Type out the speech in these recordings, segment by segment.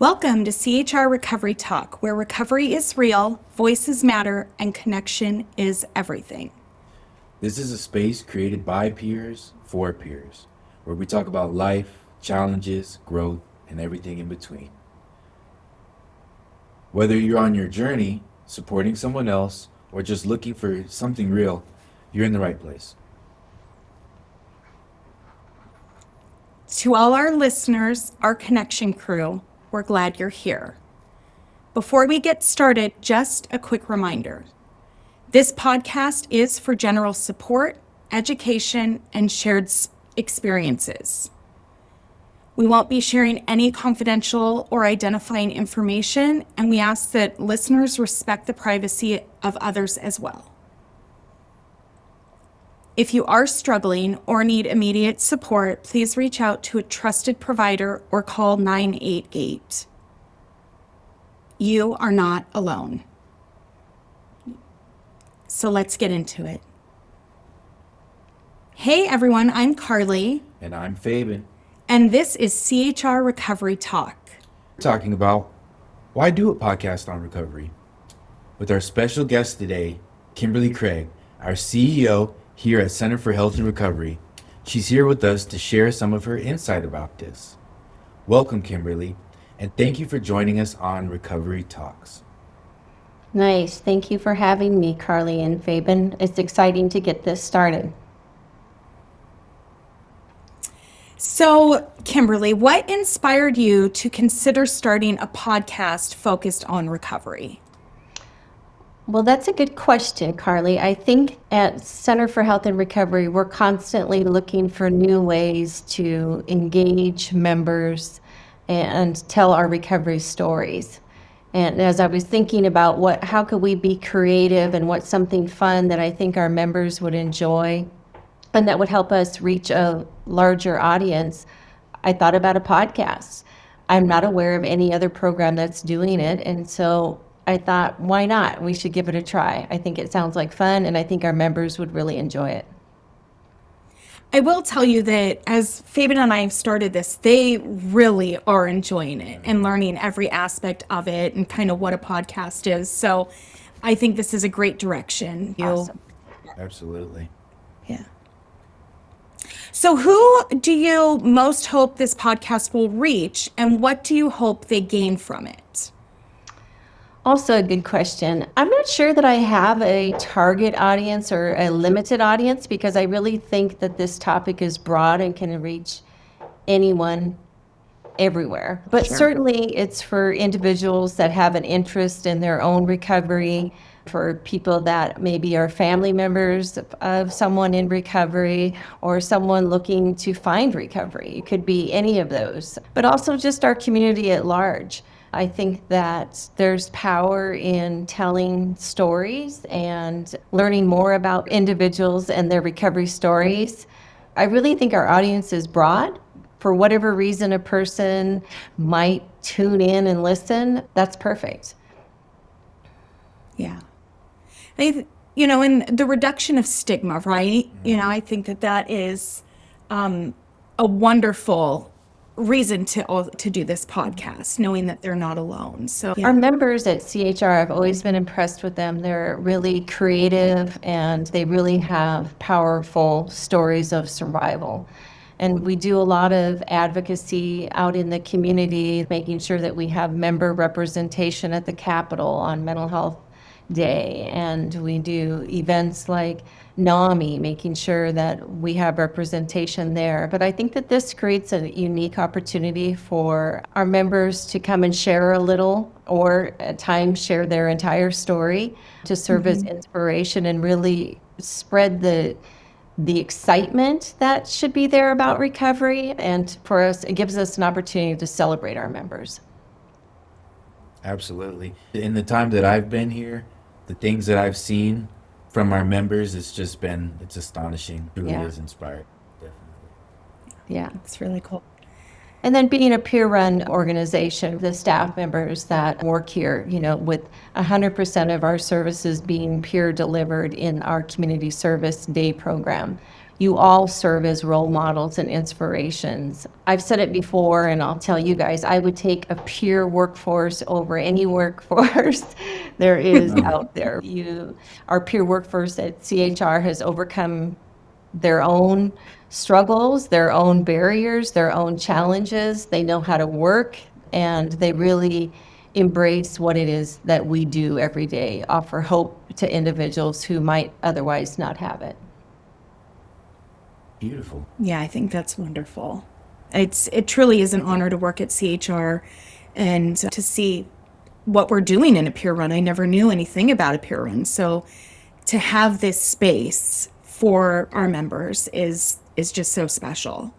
Welcome to CHR Recovery Talk, where recovery is real, voices matter, and connection is everything. This is a space created by peers for peers, where we talk about life, challenges, growth, and everything in between. Whether you're on your journey, supporting someone else, or just looking for something real, you're in the right place. To all our listeners, our connection crew, we're glad you're here. Before we get started, just a quick reminder. This podcast is for general support, education, and shared experiences. We won't be sharing any confidential or identifying information, and we ask that listeners respect the privacy of others as well. If you are struggling or need immediate support, please reach out to a trusted provider or call 988. You are not alone. So let's get into it. Hey everyone, I'm Carly. And I'm Fabian. And this is CHR Recovery Talk. We're talking about why do a podcast on recovery? With our special guest today, Kimberly Craig, our CEO here at Center for Health and Recovery. She's here with us to share some of her insight about this. Welcome, Kimberly, and thank you for joining us on Recovery Talks. Nice. Thank you for having me, Carly and Fabian. It's exciting to get this started. So, Kimberly, what inspired you to consider starting a podcast focused on recovery? Well, that's a good question, Carly. I think at Center for Health and Recovery, we're constantly looking for new ways to engage members and tell our recovery stories. And as I was thinking about how could we be creative and what's something fun that I think our members would enjoy and that would help us reach a larger audience, I thought about a podcast. I'm not aware of any other program that's doing it, and so I thought, why not? We should give it a try. I think it sounds like fun, and I think our members would really enjoy it. I will tell you that as Fabian and I have started this, they really are enjoying it and learning every aspect of it and kind of what a podcast is. So I think this is a great direction. Awesome. Absolutely. Yeah. So who do you most hope this podcast will reach, and what do you hope they gain from it? Also a good question. I'm not sure that I have a target audience or a limited audience because I really think that this topic is broad and can reach anyone everywhere. But certainly it's for individuals that have an interest in their own recovery, for people that maybe are family members of someone in recovery or someone looking to find recovery. It could be any of those, but also just our community at large. I think that there's power in telling stories and learning more about individuals and their recovery stories. I really think our audience is broad. For whatever reason a person might tune in and listen, that's perfect. Yeah. And the reduction of stigma, right? I think that is a wonderful reason to do this podcast, knowing that they're not alone. So Our members at CHR, I've always been impressed with them. They're really creative and they really have powerful stories of survival. And we do a lot of advocacy out in the community, making sure that we have member representation at the Capitol on Mental Health Day. And we do events like NAMI, making sure that we have representation there. But I think that this creates a unique opportunity for our members to come and share a little, or at times share their entire story, to serve as inspiration and really spread the excitement that should be there about recovery. And for us, it gives us an opportunity to celebrate our members. Absolutely. In the time that I've been here, the things that I've seen from our members, it's astonishing. It really is inspiring. Definitely. Yeah. it's really cool. And then being a peer-run organization, the staff members that work here, with 100% of our services being peer-delivered in our community service day program. you all serve as role models and inspirations. I've said it before, and I'll tell you guys, I would take a peer workforce over any workforce there is out there. Our peer workforce at CHR has overcome their own struggles, their own barriers, their own challenges. They know how to work, and they really embrace what it is that we do every day, offer hope to individuals who might otherwise not have it. Beautiful. Yeah, I think that's wonderful. It truly is an honor to work at CHR and to see what we're doing in a peer run. I never knew anything about a peer run. So to have this space for our members is just so special.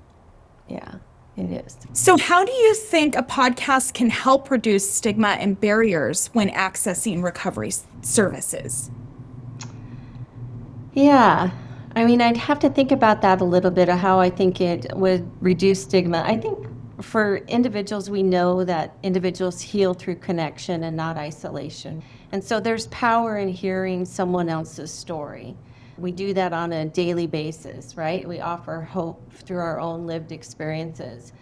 Yeah, it is. So how do you think a podcast can help reduce stigma and barriers when accessing recovery services? Yeah. I mean, I'd have to think about that a little bit, of how I think it would reduce stigma. I think for individuals, we know that individuals heal through connection and not isolation. And so there's power in hearing someone else's story. We do that on a daily basis, right? We offer hope through our own lived experiences.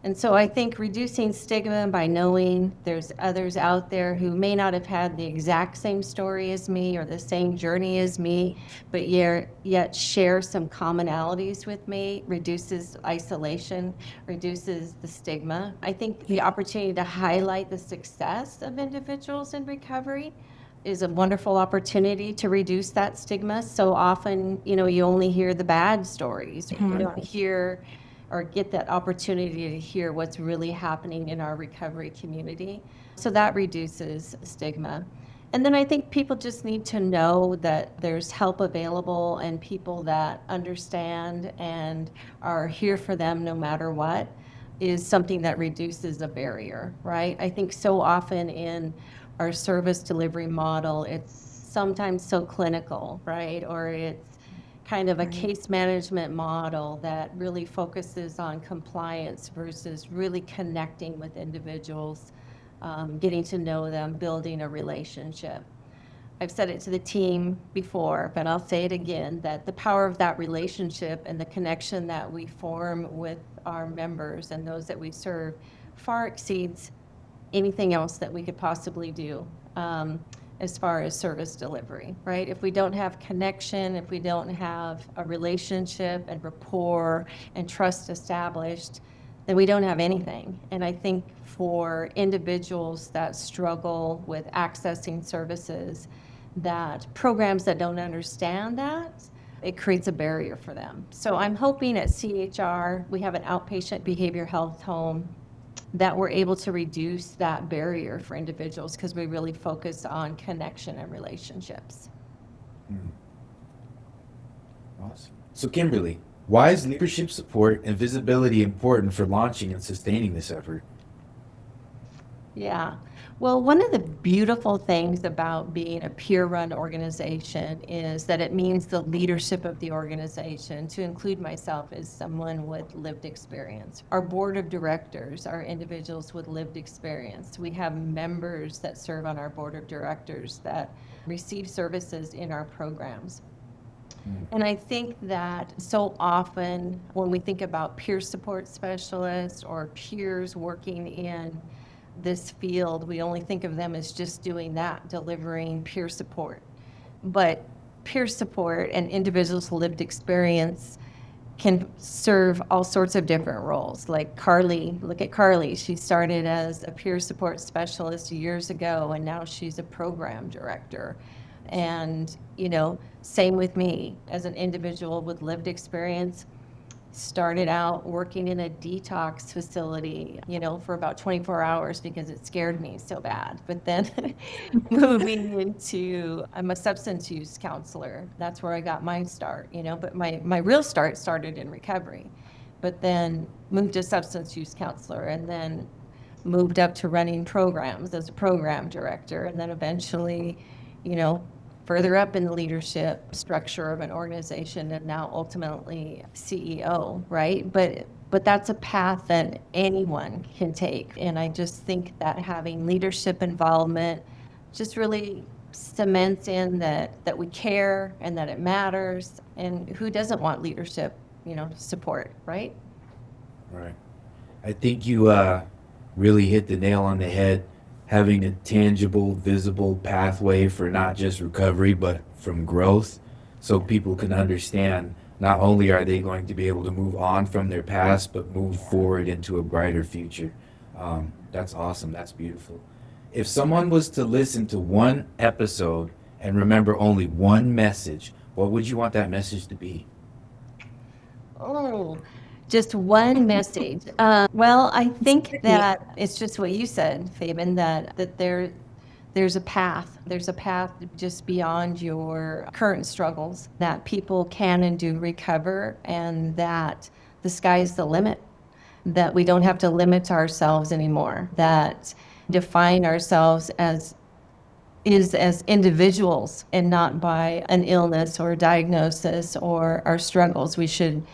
And so I think reducing stigma by knowing there's others out there who may not have had the exact same story as me or the same journey as me, but yet share some commonalities with me, reduces isolation, reduces the stigma. I think the opportunity to highlight the success of individuals in recovery is a wonderful opportunity to reduce that stigma. So often, you only hear the bad stories. You don't hear or get that opportunity to hear what's really happening in our recovery community. So that reduces stigma. And then I think people just need to know that there's help available and people that understand and are here for them no matter what is something that reduces a barrier, right? I think so often in our service delivery model, it's sometimes so clinical, right? Or it's kind of a case management model that really focuses on compliance versus really connecting with individuals, getting to know them, building a relationship. I've said it to the team before, but I'll say it again, that the power of that relationship and the connection that we form with our members and those that we serve far exceeds anything else that we could possibly do. As far as service delivery, right? If we don't have connection, if we don't have a relationship and rapport and trust established, then we don't have anything. And I think for individuals that struggle with accessing services, that programs that don't understand that, it creates a barrier for them. So I'm hoping at CHR, we have an outpatient behavioral health home, that we're able to reduce that barrier for individuals because we really focus on connection and relationships. Awesome. So Kimberly, why is leadership support and visibility important for launching and sustaining this effort? Yeah. Well, one of the beautiful things about being a peer-run organization is that it means the leadership of the organization, to include myself as someone with lived experience. Our board of directors are individuals with lived experience. We have members that serve on our board of directors that receive services in our programs. And I think that so often when we think about peer support specialists or peers working in this field, we only think of them as just doing that, delivering peer support. But peer support and individuals' lived experience can serve all sorts of different roles. Like Carly, look at Carly. She started as a peer support specialist years ago, and now she's a program director. And, same with me as an individual with lived experience. Started out working in a detox facility, for about 24 hours because it scared me so bad. But then moving into, I'm a substance use counselor. That's where I got my start, but my real start started in recovery. But then moved to substance use counselor and then moved up to running programs as a program director. And then eventually, further up in the leadership structure of an organization and now ultimately CEO, right? But that's a path that anyone can take. And I just think that having leadership involvement just really cements in that we care and that it matters. And who doesn't want leadership, support, right? Right. I think you really hit the nail on the head, having a tangible, visible pathway for not just recovery, but from growth, so people can understand not only are they going to be able to move on from their past, but move forward into a brighter future. That's awesome. That's beautiful. If someone was to listen to one episode and remember only one message, what would you want that message to be? Oh, just one message. Well, I think that it's just what you said, Fabian, that there's a path. There's a path just beyond your current struggles, that people can and do recover, and that the sky's the limit, that we don't have to limit ourselves anymore, that define ourselves as individuals and not by an illness or a diagnosis or our struggles. We should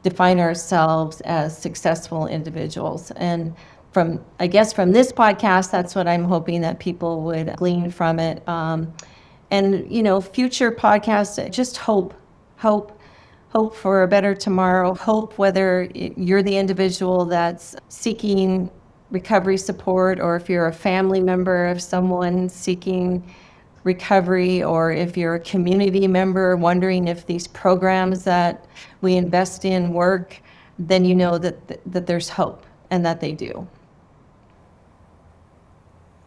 define ourselves as successful individuals. And from this podcast, that's what I'm hoping that people would glean from it. And future podcasts, just hope for a better tomorrow. Hope, whether you're the individual that's seeking recovery support, or if you're a family member of someone seeking recovery, or if you're a community member wondering if these programs that we invest in work, then you know that there's hope and that they do.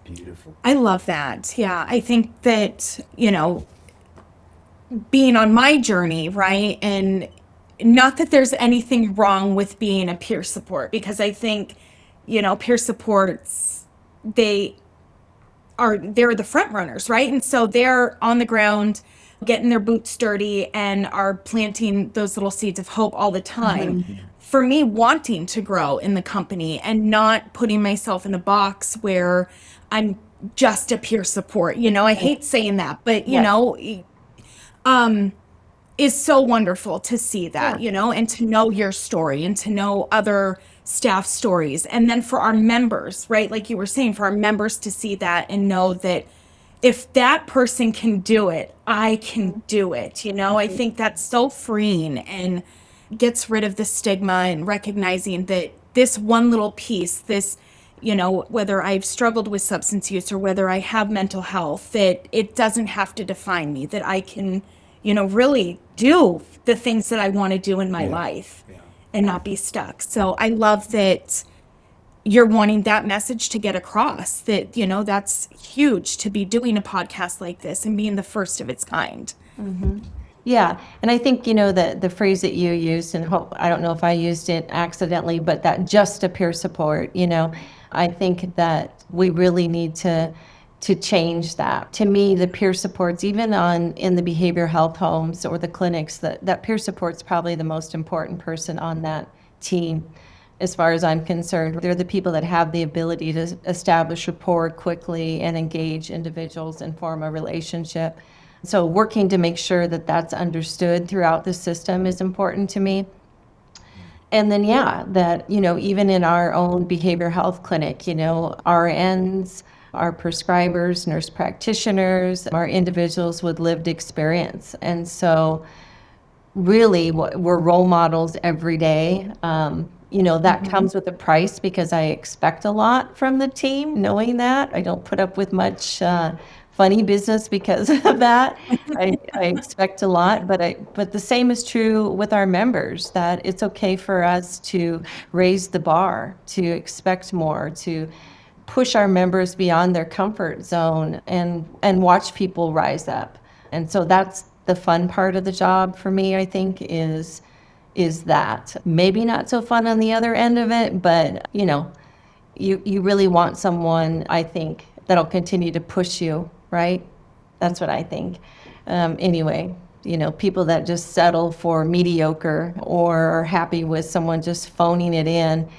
Beautiful. I love that. Yeah, I think that, being on my journey, right? And not that there's anything wrong with being a peer support, because I think, peer supports, they're the front runners, right? And so they're on the ground, getting their boots dirty, and are planting those little seeds of hope all the time. Mm-hmm. For me, wanting to grow in the company and not putting myself in a box where I'm just a peer support. I hate saying that, but is so wonderful to see that, and to know your story and to know other staff stories. And then for our members, right? Like you were saying, for our members to see that and know that if that person can do it, I can do it. I think that's so freeing and gets rid of the stigma, and recognizing that this one little piece, this, whether I've struggled with substance use or whether I have mental health, that it doesn't have to define me, that I can, really do the things that I want to do in my life and not be stuck. So I love that you're wanting that message to get across, that, that's huge to be doing a podcast like this and being the first of its kind. Mm-hmm. Yeah. And I think, the phrase that you used, and I don't know if I used it accidentally, but that just a peer support, I think that we really need to change that. To me, the peer supports, even in the behavioral health homes or the clinics, that peer support's probably the most important person on that team. As far as I'm concerned, they're the people that have the ability to establish rapport quickly and engage individuals and form a relationship. So working to make sure that that's understood throughout the system is important to me. And then, that, even in our own behavioral health clinic, RNs, our prescribers, nurse practitioners, are individuals with lived experience. And so really we're role models every day. That comes with a price, because I expect a lot from the team, knowing that. I don't put up with much funny business because of that. I expect a lot, but the same is true with our members, that it's okay for us to raise the bar, to expect more, to push our members beyond their comfort zone, and watch people rise up. And so that's the fun part of the job for me, I think, is that. Maybe not so fun on the other end of it, but you really want someone, I think, that'll continue to push you, right? That's what I think. Anyway, people that just settle for mediocre or are happy with someone just phoning it in,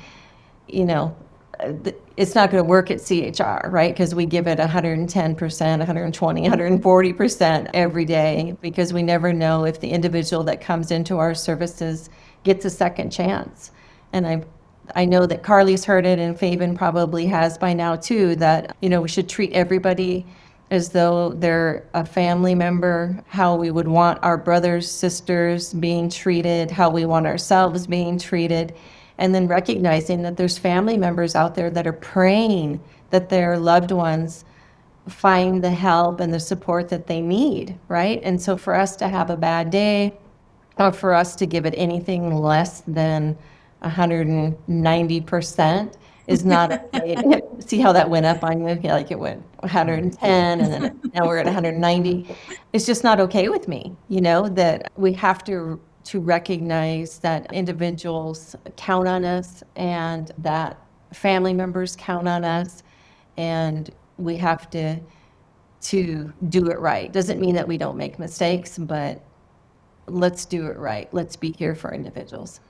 it's not going to work at CHR, right? Because we give it 110%, 120, 140% every day, because we never know if the individual that comes into our services gets a second chance. And I know that Carly's heard it, and Fabian probably has by now too, that, we should treat everybody as though they're a family member, how we would want our brothers, sisters being treated, how we want ourselves being treated, and then recognizing that there's family members out there that are praying that their loved ones find the help and the support that they need, right? And so for us to have a bad day, or for us to give it anything less than 190% is not okay. See how that went up on you? Yeah, like it went 110 and then now we're at 190. It's just not okay with me, that we have to recognize that individuals count on us and that family members count on us, and we have to do it right. Doesn't mean that we don't make mistakes, but let's do it right. Let's be here for individuals.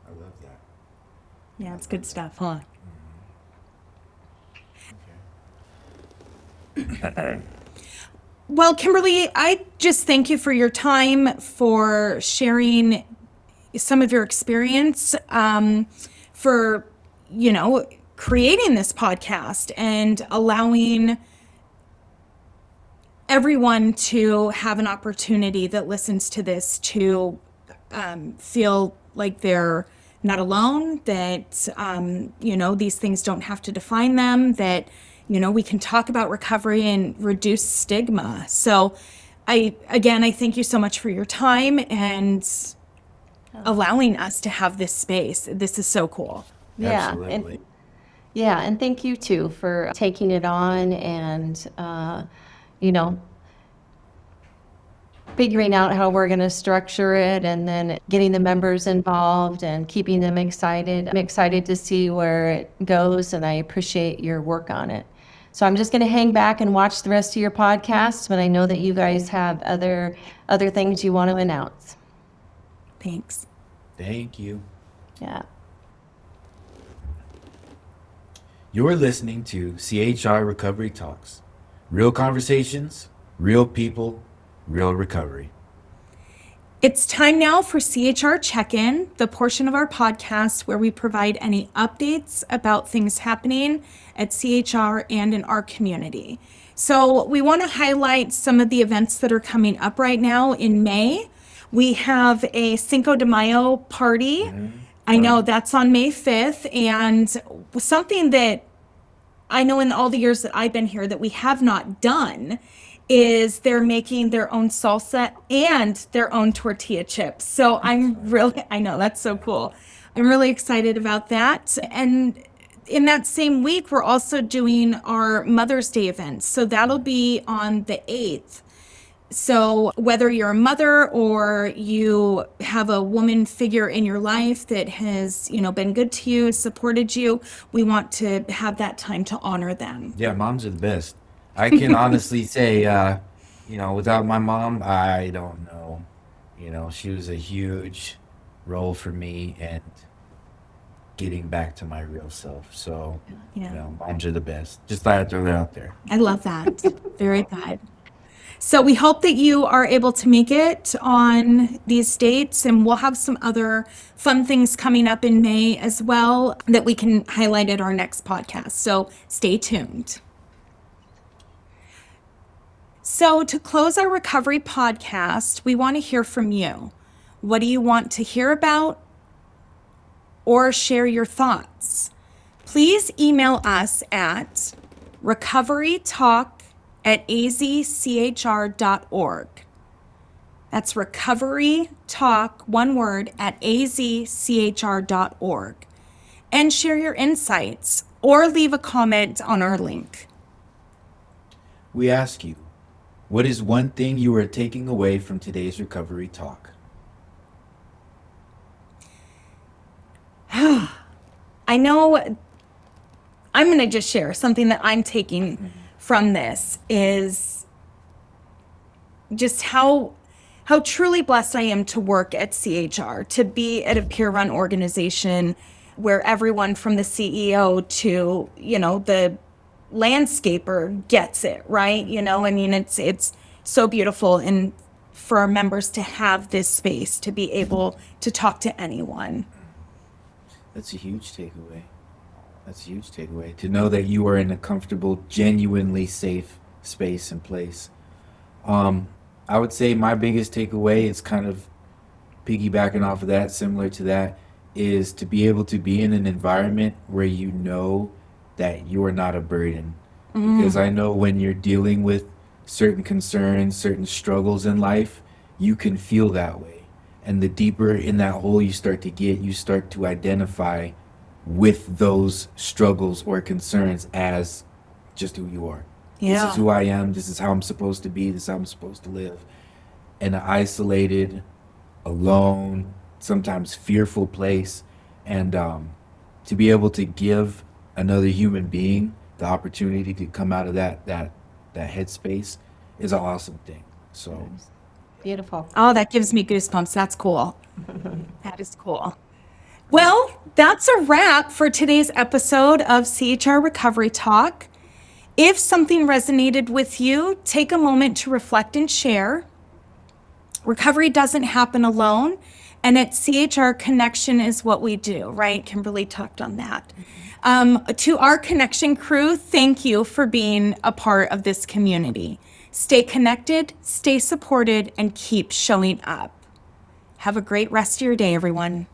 I love that. Yeah, it's good stuff, huh? Okay. Well, Kimberly, I just thank you for your time, for sharing some of your experience, for, creating this podcast and allowing everyone to have an opportunity that listens to this to feel like they're not alone, that, these things don't have to define them, that, we can talk about recovery and reduce stigma. So I thank you so much for your time and allowing us to have this space. This is so cool. Yeah. Absolutely. And thank you too for taking it on and, figuring out how we're going to structure it and then getting the members involved and keeping them excited. I'm excited to see where it goes, and I appreciate your work on it. So I'm just going to hang back and watch the rest of your podcast, but I know that you guys have other things you want to announce. Thanks. Thank you. Yeah. You're listening to CHR Recovery Talks. Real conversations, real people, real recovery. It's time now for CHR Check-In, the portion of our podcast where we provide any updates about things happening at CHR and in our community. So we want to highlight some of the events that are coming up right now in May. We have a Cinco de Mayo party. I know that's on May 5th, and something that I know in all the years that I've been here that we have not done is they're making their own salsa and their own tortilla chips. So I know that's so cool. I'm really excited about that. And in that same week, we're also doing our Mother's Day event. So that'll be on the 8th. So whether you're a mother or you have a woman figure in your life that has, been good to you, supported you, we want to have that time to honor them. Yeah, moms are the best. I can honestly say, without my mom, I don't know. She was a huge role for me and getting back to my real self. So, moms are the best. Just thought I'd throw that out there. I love that. Very good. So we hope that you are able to make it on these dates, and we'll have some other fun things coming up in May as well that we can highlight at our next podcast. So stay tuned. So to close our recovery podcast, we want to hear from you. What do you want to hear about or share your thoughts? Please email us at recoverytalk@azchr.org. That's recovery talk, one word, at azchr.org. And share your insights or leave a comment on our link. We ask you, what is one thing you are taking away from today's recovery talk? I know I'm going to just share something that I'm taking from this is just how truly blessed I am to work at CHR, to be at a peer-run organization where everyone from the CEO to, the landscaper gets it, right? It's so beautiful, and for our members to have this space to be able to talk to anyone. That's a huge takeaway. To know that you are in a comfortable, genuinely safe space and place. I would say my biggest takeaway is kind of piggybacking off of that, similar to that, is to be able to be in an environment where you know that you are not a burden. Because I know when you're dealing with certain concerns, certain struggles in life, you can feel that way. And the deeper in that hole you start to get, you start to identify with those struggles or concerns as just who you are. This Yeah. is who I am. This is how I'm supposed to be. This is how I'm supposed to live. In an isolated, alone, sometimes fearful place, and to be able to give another human being the opportunity to come out of that headspace is an awesome thing. So Beautiful. Oh, that gives me goosebumps. That's cool. That is cool. Well, that's a wrap for today's episode of CHR Recovery Talk. If something resonated with you, take a moment to reflect and share. Recovery doesn't happen alone, and at CHR, connection is what we do, right? Kimberly talked on that. To our connection crew, thank you for being a part of this community. Stay connected, stay supported, and keep showing up. Have a great rest of your day, everyone.